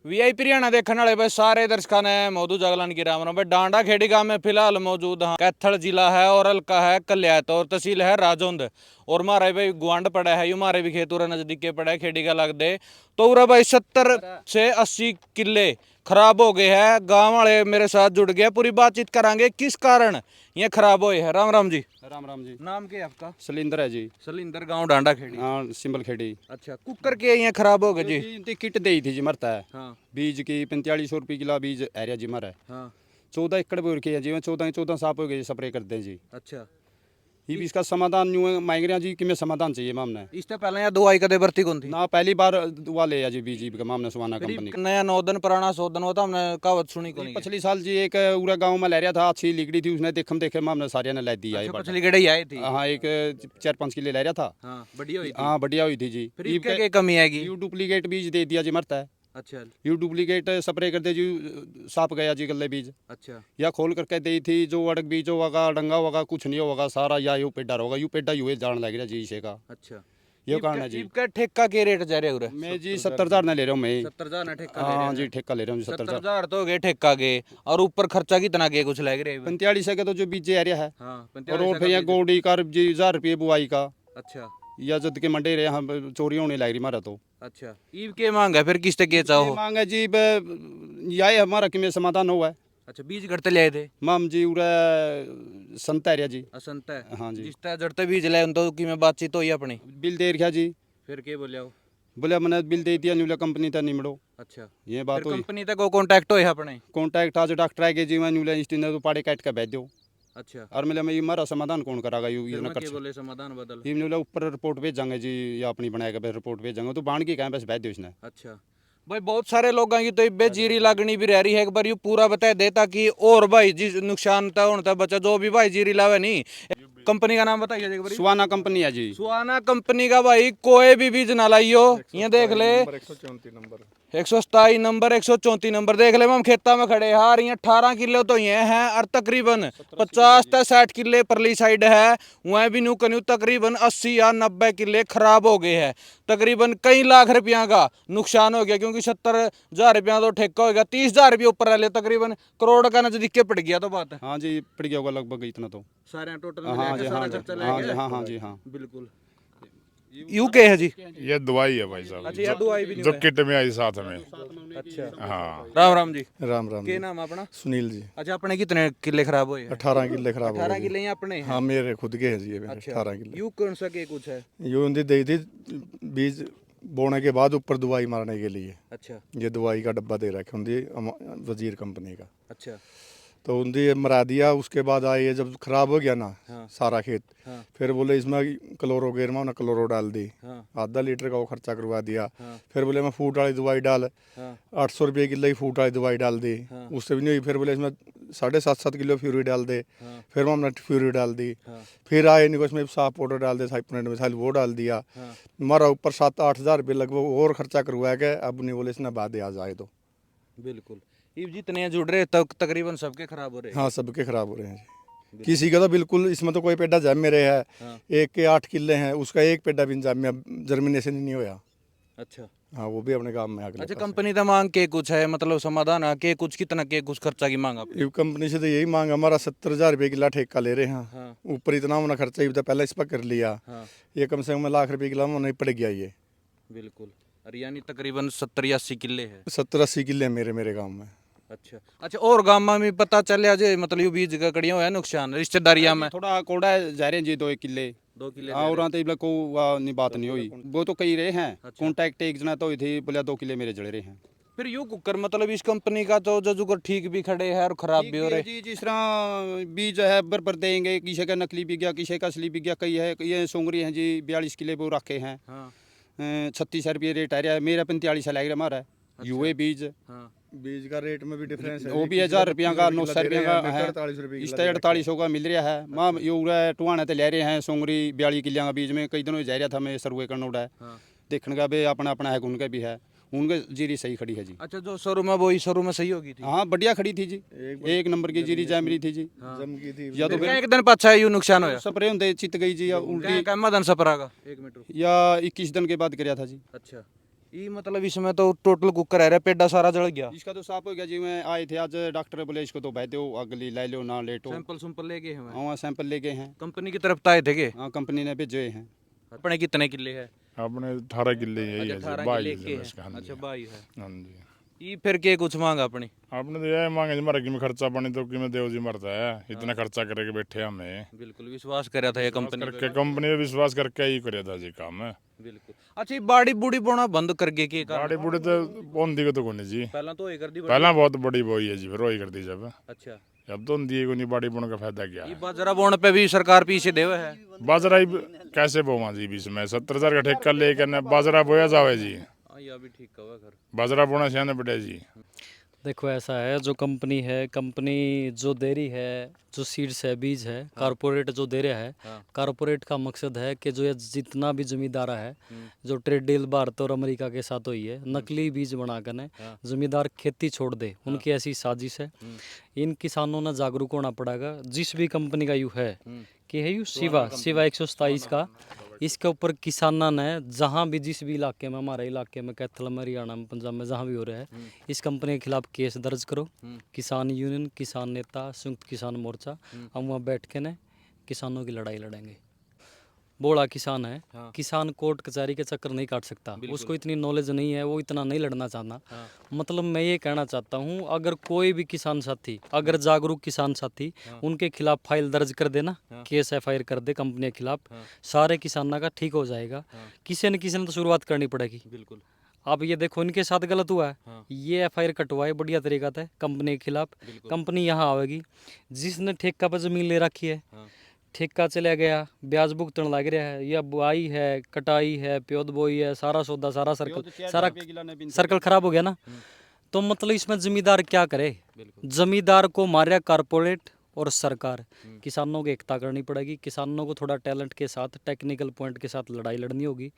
VIP Haryana देखने वाले भाई सारे दर्शकों ने मौजूद जगलान की राम राम भाई डांडा खेड़ी गांव में फिलहाल मौजूद हाँ कैथल जिला है और हल्का है कल्यात और तहसील है राजौंद और हमारे भाई गुआंड पड़ा है यू हमारे भी खेत उरा नजदीक के पड़ा है खेड़ी का लग दे तो उरा भाई 70 से 80 किले खराब हो गए हैं। गांव वाले मेरे साथ जुड़ गए, पूरी बातचीत करांगे किस कारण ये खराब हुए हैं। राम राम जी। राम राम जी। नाम क्या है आपका? सलिंदर है जी। सलिंदर, गांव डांडा खेड़ी। हाँ, सिंबल खेड़ी। अच्छा, कुकर के ये खराब हो गए जी? इनकी किट दी थी जी, मरता है। हाँ। बीज की 4500 रुपये किलो बीज एरिया जी मर है। हाँ। 14 एकड़ बोर के है जी, 14 साफ हो गए स्प्रे करते हैं जी। अच्छा, ये भी इसका समाधान यूँ मांग रहे हैं जी कि मैं समाधान चाहिए मामने। इससे पहले यहाँ दवाई कदे भर्ती कौन थी ना पहली बार दुआ ले जी बीज का मामने सुहाना कंपनी का। नया 9 दिन पुराना 100 दिन होता हमने कहावत सुनी को नहीं। पिछली साल जी एक पूरा गांव में ले रहा था, अच्छी लिगड़ी थी, उसने देखे मामने सारे ने ले दी आई। पिछली गड़े आई थी। हाँ, एक 4-5 किले ले रहा था। हाँ, बढ़िया हुई थी। हाँ, बढ़िया हुई थी जी। फिर क्या कमी आएगी? यू डुप्लीकेट बीज दे दिया जी, मरता है। अच्छा। यू डुप्लीकेट स्प्रे कर दे जी, साफ गया जी गले बीज। अच्छा। या खोल करके दी थी, जो अड़क बीज होगा डंगा होगा कुछ नहीं होगा सारा, या यू पेडा होगा, यू पेडा यू जान लग रहा जी इसे का। अच्छा, ये कारण है जी। इसका ठेका के रेट जा रहे हो? मैं जी 70,000 ने ले रहा हूँ मैं। 70,000 ना ठेका? हाँ जी, ठेका ले रहा हूँ 70,000 तो गए ठेका के, और ऊपर खर्चा कितना के कुछ लग रहे? 45 का तो जो बीज एरिया है। हाँ, और फिर यहाँ गोडी कर जी 1000 रुपये बुआई का। अच्छा। या जद के मंडे रहे हम चोरी होने लग रही मारा तो। अच्छा, ईव के मांग है फिर किसते के चाहो? मांग है जी, यही हमारा कि में समाधान हुआ है। अच्छा, बीज घटते ले आए थे माम जी उरा संत एरिया जी। असंत है। हाँ जी। जिस तरह जड़ते बीज ले उन तो की में बातचीत हुई अपनी? बिल दे रखा जी। फिर के बोले हो? बोले मैंने बिल दे दिया, न्यूला कंपनी तक निमड़ो। अच्छा, ये बात हुई। कंपनी तक को कांटेक्ट होए अपने? कॉन्टैक्ट आज डॉक्टर आए जी, मैं न्यूला इंस्टीट्यूट तो पाड़े काट के भेज दो। अच्छा। और मैं ये हमारा समाधान कौन करागा? यू फिर ना मैं कर के बोले समाधान बदल? ये न्यूला ऊपर रिपोर्ट भेजांगे जी, या अपनी बनाएगा बस रिपोर्ट भेजांगे तो बाण की कहें बस भेज दो इसने। अच्छा भाई, बहुत सारे लोगों की तो बेजीरी लागनी भी रह रही है, एक बार यू पूरा बता दे ताकि और भाई जी नुकसान था होता बचा जो भी भाई जीरी लावे नहीं। कंपनी का नाम बताइए एक बार। सुहाना कंपनी है जी। सुहाना कंपनी का भाई कोई भी बीज ना लाइयो, ये देख ले 127 नंबर 134 नंबर देख ले। हम खेता में खड़े हार ये 18 किलो तो ये हैं और तकरीबन 50 से 60 किले परली साइड है, वह भी न्यू कन्यू तकरीबन 80 या 90 किले खराब हो गए हैं। तकरीबन कई लाख रुपया का नुकसान हो गया, क्योंकि 70,000 रुपया तो ठेका हो गया, 30,000 रुपये ऊपर ले तकरीबन करोड़ का नजदीक के पड़ गया तो बात है। हाँ जी, पड़ गया होगा लगभग इतना तो सारे टोटल हाँ जी। हाँ जी। हाँ जी। हाँ बिल्कुल। यू के है जी? ये दवाई है भाई साहब। अच्छा, ये दवाई भी नहीं जो है। किट में आई साथ में। अच्छा। हाँ। राम राम जी। राम राम के जी। नाम अपना? सुनील जी। अच्छा, अपने कितने किले खराब हुए हैं? 18 किले खराब हो 18 गए जी। किले ही अपने हैं? हाँ, मेरे खुद के हैं जी, ये मेरे अच्छा, 18 किले। यू कौन सा के कुछ है? ये उनकी दी थी बीज बोने के बाद ऊपर दवाई मारने के लिए। अच्छा। ये दवाई का डब्बा दे रखे उनकी वजीर कंपनी का। अच्छा। तो उनकी मरा दिया, उसके बाद आए ये जब खराब हो गया ना हाँ। सारा खेत, हाँ। फिर बोले इसमें क्लोरोगेरमा उन्हें क्लोरो डाल दी। हाँ। आधा लीटर का वो खर्चा करवा दिया। हाँ। फिर बोले मैं फूट वाली दवाई डाल, हाँ। 800 रुपये किलो की फूट वाली दवाई डाल दी। हाँ। उससे भी नहीं हुई, फिर बोले इसमें 7.5 किलो फ्यूरी डाल दे। हाँ। फिर हमने फ्यूरी डाल दी। हाँ। फिर आए नहीं उसमें साफ पाउडर डाल दे, साइपनेट मिसाइल वो डाल दिया। हाँ। हमारा ऊपर 7-8 हज़ार रुपये लगभग और खर्चा करवाया गया। अब नहीं बोले इसने बाद आ जाए तो। बिल्कुल, ये जितने जुड़ रहे तक तकरीबन सबके खराब हो रहे हैं। हाँ, सबके खराब हो रहे हैं जी। किसी का तो बिल्कुल, इसमें तो कोई पेड़ा जम मेरे है। हाँ। एक के 8 किले हैं, उसका एक पेड़ा भी जम में जर्मिनेशन ही नहीं होया। अच्छा। हाँ, वो भी अपने काम में अगले अच्छा, पास है। कंपनी का मांग के कुछ है, मतलब समाधान है के कुछ कितना के कुछ खर्चा की मांग आपकी? ये कंपनी से तो यही मांग, हमारा 70,000 रुपये किला ठेका ले रहे हैं। हाँ। ऊपर इतना उन्होंने खर्चा ही तो पहले इस पर कर लिया। हाँ। ये कम से कम लाख रुपये किला उन्हें पड़ गया ये। बिल्कुल, और यानी तकरीबन 70 या 80 किले है। 70-80 किले मेरे गाँव में। अच्छा। अच्छा, और गाँव में भी पता चलिया जे मतलब यू बीज का कड़िया हुआ है नुकसान रिश्तेदारियां में? थोड़ा कोड़ा जा रहे हैं जी, 2 किले। 2 किले हाँ, और को नहीं बात नहीं हुई, वो तो कई रहे हैं। अच्छा। कॉन्टैक्ट एक जना तो हुई थी, बोले 2 किले मेरे जड़े रहे हैं। फिर यू कुकर मतलब इस कंपनी का तो जो जुगर ठीक भी खड़े हैं और खराब भी हो रहे। जी, जिस तरह बीज है बरबर देंगे, किसी का नकली बिक गया, किसी का असली बिक गया, कई है ये सोंगरी हैं जी 42 किले वो रखे हैं। हाँ। 36 रुपये रेट आ रहा है, मेरा 45 लग रहा हमारा यूए बीज। हाँ। बीज का रेट में भी डिफरेंस है, वो भी 1000 रुपया का 900 रुपया का है, 48 रुपये इस तरह 4800 का मिल रहा है। माँ ये टुआने तो ले रहे हैं सोंगरी 42 किलिया का बीज में, कई दिनों जा रहा था मैं सर्वे करना उड़ा है। हाँ। देखने का भी अपना अपना है, उनका भी है, उनके जीरी सही खड़ी है जी। अच्छा, जो शोरूम है वही शोरूम में सही होगी थी? हाँ, बढ़िया खड़ी थी जी, एक नंबर की जीरी जैमरी थी जी। जम की थी। या तो फिर एक दिन पाछा यू नुकसान होया? स्प्रे होंगे चित गई जी, या उल्टी क्या मदन सपरा का 1 मिनट। या 21 दिन के बाद कराया था जी। अच्छा। ये मतलब इसमें तो टोटल कुकर है पेड़ा सारा जल गया। इसका तो साफ हो गया जी। मैं आए थे आज, डॉक्टर बोले इसको तो बह दो, अगली ले लो ना लेटो। सैंपल सैंपल ले गए हैं हाँ सैंपल ले गए हैं, कंपनी की तरफ तो आए थे के? हाँ कंपनी ने भेजे हैं। अपने कितने किले है? अपने 18 किले यही है जी, 18 बाई किले है के जी इसका। हैं। हाँ अच्छा जी, 22 है। हाँ जी। ये फिर के कुछ मांगा अपनी? आपने तो यह मांगे जी, मारा कि में खर्चा पानी तो कि में देव जी मरता है, इतना खर्चा करके बैठे हमें। बिल्कुल विश्वास करा था ये कंपनी करके कंपनी पे विश्वास करके ही करे था जी काम है। बिल्कुल। अच्छा ये बाड़ी बूढ़ी बोना बंद कर गए के कारण? गाड़ी बूढ़े तो बंदी को तो कोनी जी, पहला तो ये कर दी पहला बहुत बड़ी बोई है जी, फिर वही कर दी जब। अच्छा अब तो दिए को नहीं, बाड़ी बोने का फायदा क्या ये है। बाजरा बोने पे भी सरकार पीछे देवे है। बाजरा ही कैसे बोवा जी, बीच में 70,000 का ठेका लेकर बाजरा बोया जावे जी, ये भी ठीक कहा घर। बाजरा बोना सियाने बेटे जी। देखो ऐसा है, जो कंपनी है, कंपनी जो दे रही है, जो सीड्स है, बीज है, कारपोरेट जो दे रहा है, हाँ। कारपोरेट का मकसद है कि जो ये जितना भी जमींदार है, जो ट्रेड डील भारत और अमेरिका के साथ हुई है, नकली बीज बनाकर ने जमींदार खेती छोड़ दे, उनकी ऐसी साजिश है। इन किसानों ने जागरूक होना पड़ेगा। जिस भी कंपनी का यू है कि है यू शिवा 127 का, इसके ऊपर किसाना ने जहाँ भी जिस भी इलाके में, हमारे इलाके में, कैथल में, हरियाणा में, पंजाब में, जहाँ भी हो रहा है, इस कंपनी के खिलाफ केस दर्ज करो। किसान यूनियन, किसान नेता, संयुक्त किसान मोर्चा, हम वहाँ बैठ के ने किसानों की लड़ाई लड़ेंगे। बोला किसान है, किसान कोर्ट कचहरी के चक्कर नहीं काट सकता, उसको इतनी नॉलेज नहीं है, वो इतना नहीं लड़ना चाहता। मतलब मैं ये कहना चाहता हूँ, अगर कोई भी किसान साथी, अगर जागरूक किसान साथी उनके खिलाफ फाइल दर्ज कर देना, केस FIR कर दे कंपनी के खिलाफ, सारे किसानों का ठीक हो जाएगा। किसी न किसी ने तो शुरुआत करनी पड़ेगी। बिल्कुल। अब ये देखो इनके साथ गलत हुआ है, ये FIR कटवाए बढ़िया तरीका था कंपनी के खिलाफ। कंपनी यहाँ आवेगी, जिसने ठेका पर जमीन ले रखी है, ठेका चला गया, ब्याज भुगतन लग रहा है, या बुआई है, कटाई है, प्योद बोई है, सारा सौदा, सारा सर्कल खराब हो गया ना। तो मतलब इसमें जमींदार क्या करे? जमींदार को मारे कारपोरेट और सरकार। किसानों की एकता करनी पड़ेगी, किसानों को थोड़ा टैलेंट के साथ, टेक्निकल पॉइंट के साथ लड़ाई लड़नी होगी।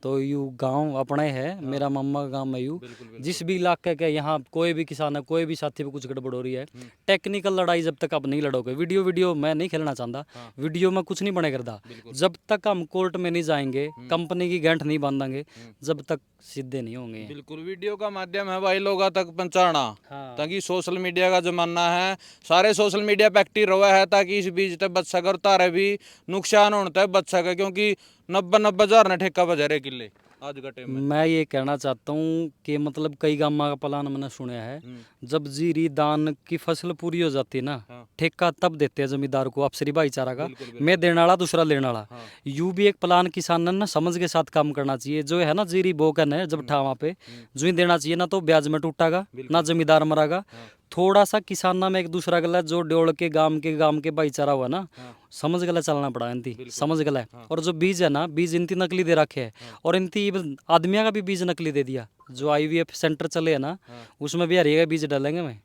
तो यू गांव अपने है, मेरा मम्मा का गांव में यू, जिस भी इलाके के यहाँ कोई भी किसान है, कोई भी साथी पे कुछ गड़बड़ हो रही है, टेक्निकल लड़ाई जब तक आप नहीं लड़ोगे, वीडियो मैं नहीं खेलना चाहता, वीडियो में कुछ नहीं बने करता, जब तक हम कोर्ट में नहीं जाएंगे, कंपनी की गांठ नहीं बांधेंगे, जब तक सीधे नहीं होंगे। बिल्कुल वीडियो का माध्यम है भाई लोगों तक पहुंचाना, ताकि सोशल मीडिया का जमाना है, सारे सोशल मीडिया पे एक्टिव हुआ है ताकि इस बीज तक बच सके और तारे भी नुकसान होने तक बच सके, क्योंकि 90 हजार ने ठेका बजा रहे किले आज का टाइम में। मैं ये कहना चाहता हूँ कि मतलब कई गामा का प्लान मैंने सुना है, जब जीरी दान की फसल पूरी हो जाती है ना, ठेका तब देते हैं जमींदार को, आपसी भाईचारा का, मैं देने वाला दूसरा लेने वाला। यू भी एक प्लान किसान ने ना समझ के साथ काम करना चाहिए। जो है ना जीरी बोकन है, जब ठावा पे जो ही देना चाहिए ना, तो ब्याज में टूटागा ना, जमींदार मरागा। थोड़ा सा किसाना में एक दूसरा गला जो डोल के गांव के भाईचारा हुआ ना, समझ गला चलना पड़ा इनती, समझ गला। और जो बीज है ना, बीज इनती नकली दे रखे है, और इनती आदमिया का भी बीज नकली दे दिया। जो IVF सेंटर चले है ना, उसमें भी हरिया बीज डालेंगे मैं,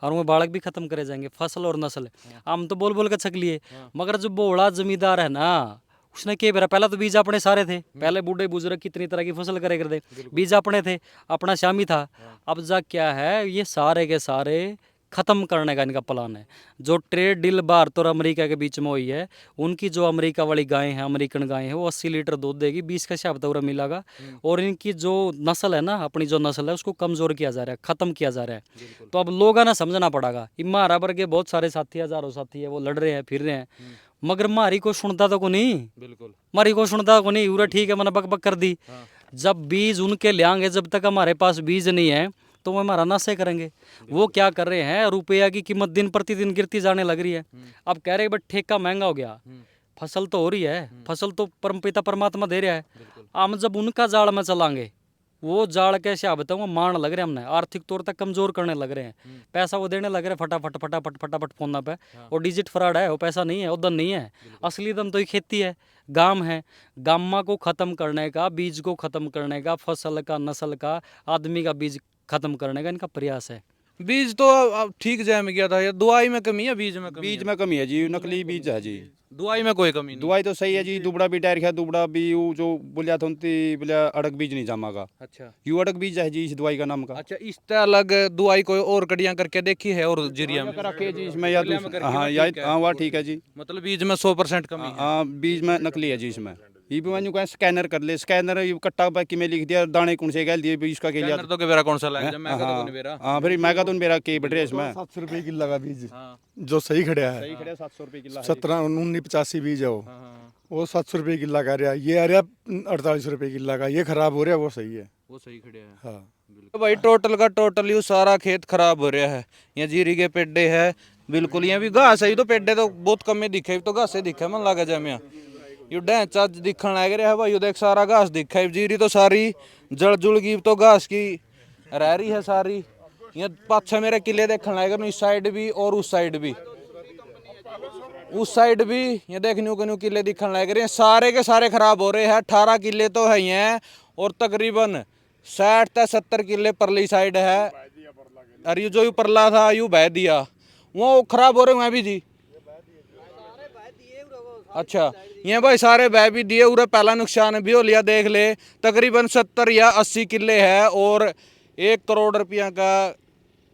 और वो बालक भी खत्म करे जाएंगे, फसल और नस्ल। हम तो बोल के छक लिए, मगर जो बोला जमींदार है ना, उसने क्या करा, पहला तो बीज अपने सारे थे, पहले बूढ़े बुजुर्ग कितनी तरह की फसल करे करते, बीज अपने थे, अपना शामी था। अब जा क्या है, ये सारे के सारे खत्म करने का इनका प्लान है। जो ट्रेड डील भारत और अमेरिका के बीच में हुई है, उनकी जो अमेरिका वाली गाय है, अमेरिकन गाय है, वो 80 लीटर दूध देगी, 20 का हिसाब तक मिलेगा। और इनकी जो नस्ल है ना, अपनी जो नस्ल है, उसको कमजोर किया जा रहा है, खत्म किया जा रहा है। तो अब लोगों ने समझना पड़ेगा। हमारा वर्ग के बहुत सारे साथी, हजारों साथी है, वो लड़ रहे हैं, फिर रहे हैं, मगर मारी को सुनता तो को नहीं, बिल्कुल मारी को सुनता को नहीं। पूरा ठीक है, मैंने बक बक कर दी। जब बीज उनके ले आएंगे, जब तक हमारे पास बीज नहीं है, तो वो हमारा नशे करेंगे। वो क्या कर रहे हैं, रुपया की कीमत दिन प्रतिदिन गिरती जाने लग रही है। अब कह रहे हैं बट ठेका महंगा हो गया, फसल तो हो रही है, फसल तो परमपिता परमात्मा दे रहा है। हम जब उनका जाल में चलाएंगे, वो जाल कैसे आप बताऊँ, मारने लग रहे हैं, हमने आर्थिक तौर तक कमजोर करने लग रहे हैं। पैसा वो देने लग रहे हैं फटाफट फटाफट फटाफट फोन पे, और डिजिट फ्रॉड है, वो पैसा नहीं है, वो धन नहीं है। असली दम तो ये खेती है, गाम है। गामा को खत्म करने का, बीज को खत्म करने का, फसल का, नस्ल का, आदमी का बीज खत्म करने का इनका प्रयास है। बीज तो अब ठीक जाए में गया था, ये दवाई में कमी है, बीज में कमी बीज में कमी है जी, नकली बीज है जी। दवाई में कोई कमी नहीं। दवाई तो सही है जी, दुबड़ा भी डायर है, दुबड़ा भी वो जो बोलिया था उनती बोलिया अड़क बीज नहीं जामागा। अच्छा, यू अड़क बीज है जी इस दवाई का नाम का। अच्छा, इस तरह अलग दवाई कोई और कड़ियां करके देखी है और जीरिया में रखे जी इसमें, या हाँ वाह ठीक है जी। मतलब बीज में 100% कमी है। हाँ बीज में नकली है जी इसमें, ये भी मैंने कहा स्कैनर कर ले, स्कैनर ये कट्टा बाकी में लिख दिया दाने कौन से गल दिए बीज का के स्कैनर तो के बेरा कौन सा लगा जब मैं का तो नहीं बेरा हाँ फिर मैं का तो मेरा के बढ़ रहा इसमें 700 रुपये किलो का बीज हाँ जो सही खड़ा है सही खड़े 700 रुपये किलो 17 19 85 बीज है हाँ हाँ वो 700 रुपये किलो का रहा, ये आ रहा 48 रुपये किलो का, ये खराब हो रहा है वो सही है। वो सही खड़े है हाँ तो भाई टोटल का टोटल यू सारा खेत खराब हो रहा है। यहाँ जीरी के पेड्डे है बिल्कुल, यहाँ भी घास है, ये तो पेड्डे तो बहुत कम ही दिखे, तो घास ही दिखे मन लगा जमे यू ढैंचा दिखन लग रहा है भाई, देख सारा घास दिखा है, जीरी तो सारी जड़ जुड़ गई तो घास की रह रही है सारी। यहाँ पाछे मेरे किले देखने लगे, इस साइड भी और उस साइड भी, उस साइड भी ये देख न्यू किले दिखने लग रहे हैं, सारे के सारे खराब हो रहे हैं। 18 किले तो है हैं और तकरीबन 60 से 70 किले परली साइड है, और ये जो परला था यू बह दिया, वो खराब हो रहे हैं भी जी। अच्छा ये भाई सारे बह भी दिए, उरे पहला नुकसान भी हो लिया, देख ले तकरीबन 70 या 80 किले है और 1 करोड़ रुपया का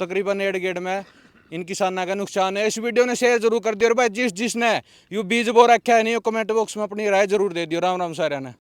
तकरीबन 1 गेड़ में इन किसानों का नुकसान है। इस वीडियो ने शेयर जरूर कर दियो और भाई जिसने यू बीज बो रखा है नहीं, कमेंट बॉक्स में अपनी राय जरूर दे दियो। राम राम सारे ने।